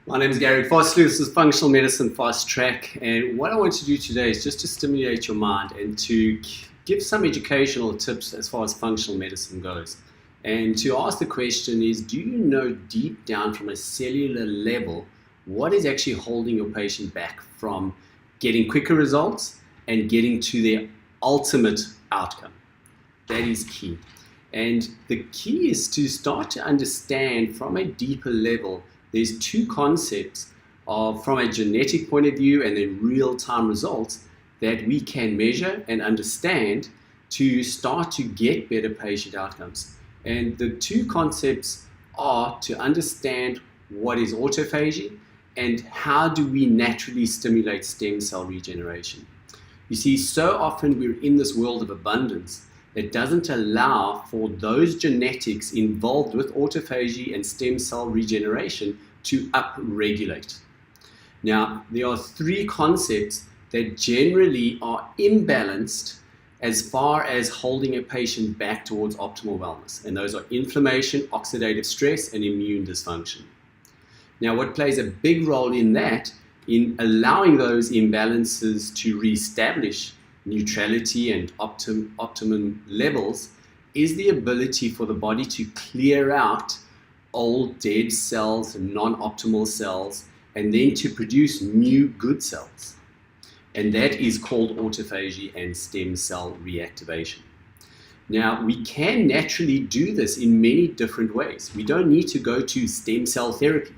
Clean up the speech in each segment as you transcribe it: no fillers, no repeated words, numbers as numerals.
My name is Garric Vosloo. This is Functional Medicine Fast Track, and what I want to do today is just to stimulate your mind and to give some educational tips as far as functional medicine goes. And to ask the question is, do you know deep down from a cellular level what is actually holding your patient back from getting quicker results and getting to their ultimate outcome? That is key. And the key is to start to understand from a deeper level. There's two concepts from a genetic point of view and then real-time results that we can measure and understand to start to get better patient outcomes. And the two concepts are to understand what is autophagy and how do we naturally stimulate stem cell regeneration. You see, so often we're in this world of abundance that doesn't allow for those genetics involved with autophagy and stem cell regeneration to upregulate. Now, there are three concepts that generally are imbalanced as far as holding a patient back towards optimal wellness, and those are inflammation, oxidative stress, and immune dysfunction. Now, what plays a big role in that, in allowing those imbalances to reestablish neutrality and optimum levels, is the ability for the body to clear out old dead cells, non-optimal cells, and then to produce new good cells. And that is called autophagy and stem cell reactivation. Now, we can naturally do this in many different ways. We don't need to go to stem cell therapy.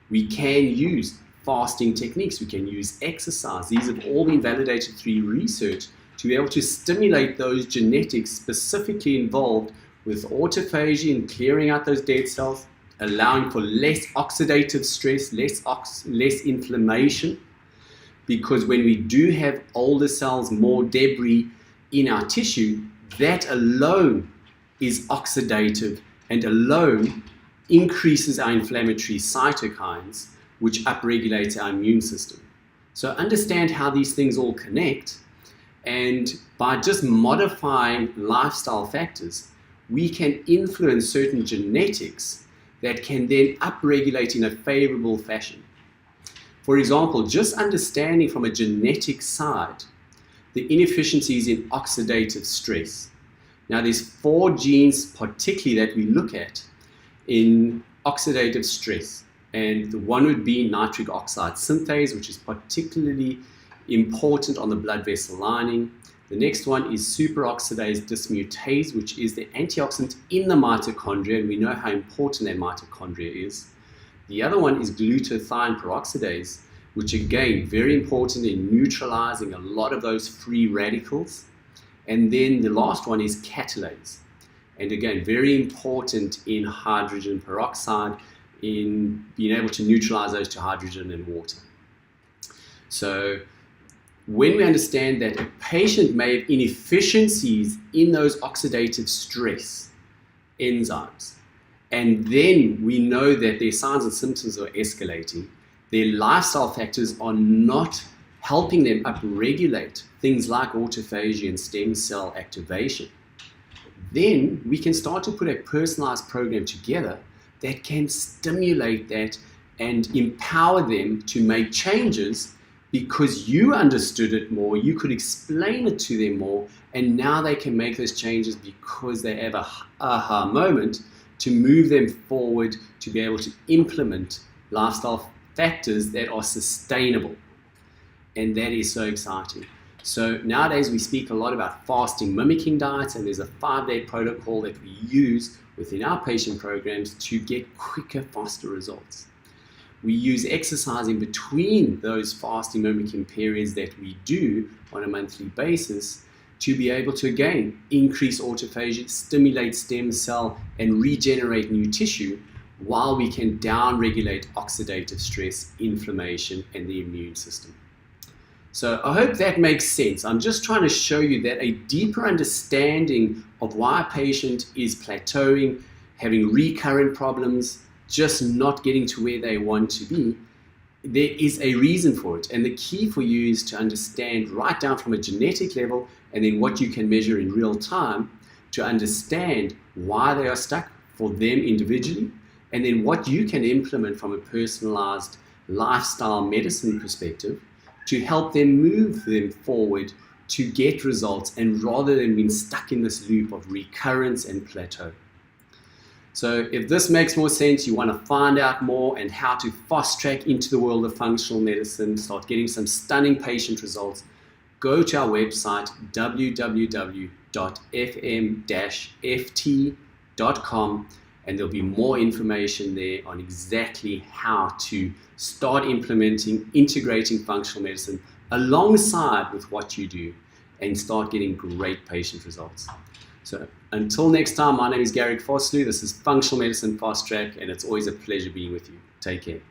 We can use fasting techniques, we can use exercise. These have all been validated through research to be able to stimulate those genetics specifically involved with autophagy and clearing out those dead cells, allowing for less oxidative stress, less inflammation, because when we do have older cells, more debris in our tissue, that alone is oxidative and alone increases our inflammatory cytokines, which upregulates our immune system. So understand how these things all connect, and by just modifying lifestyle factors, we can influence certain genetics that can then upregulate in a favorable fashion. For example, just understanding from a genetic side the inefficiencies in oxidative stress. Now, there's 4 genes particularly that we look at in oxidative stress. And the one would be nitric oxide synthase, which is particularly important on the blood vessel lining. The next one is superoxidase dismutase, which is the antioxidant in the mitochondria, and we know how important that mitochondria is. The other one is glutathione peroxidase, which again, very important in neutralizing a lot of those free radicals. And then the last one is catalase. And again, very important in hydrogen peroxide, in being able to neutralize those to hydrogen and water. So when we understand that a patient may have inefficiencies in those oxidative stress enzymes, and then we know that their signs and symptoms are escalating, their lifestyle factors are not helping them upregulate things like autophagy and stem cell activation, then we can start to put a personalized program together that can stimulate that and empower them to make changes because you understood it more, you could explain it to them more, and now they can make those changes because they have a aha moment to move them forward to be able to implement lifestyle factors that are sustainable. And that is so exciting. So nowadays we speak a lot about fasting mimicking diets, and there's a 5-day protocol that we use within our patient programs to get quicker, faster results. We use exercise in between those fasting mimicking periods that we do on a monthly basis to be able to, again, increase autophagy, stimulate stem cell, and regenerate new tissue while we can down-regulate oxidative stress, inflammation, and the immune system. So I hope that makes sense. I'm just trying to show you that a deeper understanding of why a patient is plateauing, having recurrent problems, just not getting to where they want to be, there is a reason for it. And the key for you is to understand right down from a genetic level and then what you can measure in real time to understand why they are stuck for them individually and then what you can implement from a personalized lifestyle medicine perspective to help them move them forward to get results, and rather than being stuck in this loop of recurrence and plateau. So if this makes more sense, you want to find out more and how to fast track into the world of functional medicine, start getting some stunning patient results, go to our website, www.fm-ft.com, and there'll be more information there on exactly how to start implementing, integrating functional medicine alongside with what you do and start getting great patient results. So until next time, my name is Garric Vosloo. This is Functional Medicine Fast Track, and it's always a pleasure being with you. Take care.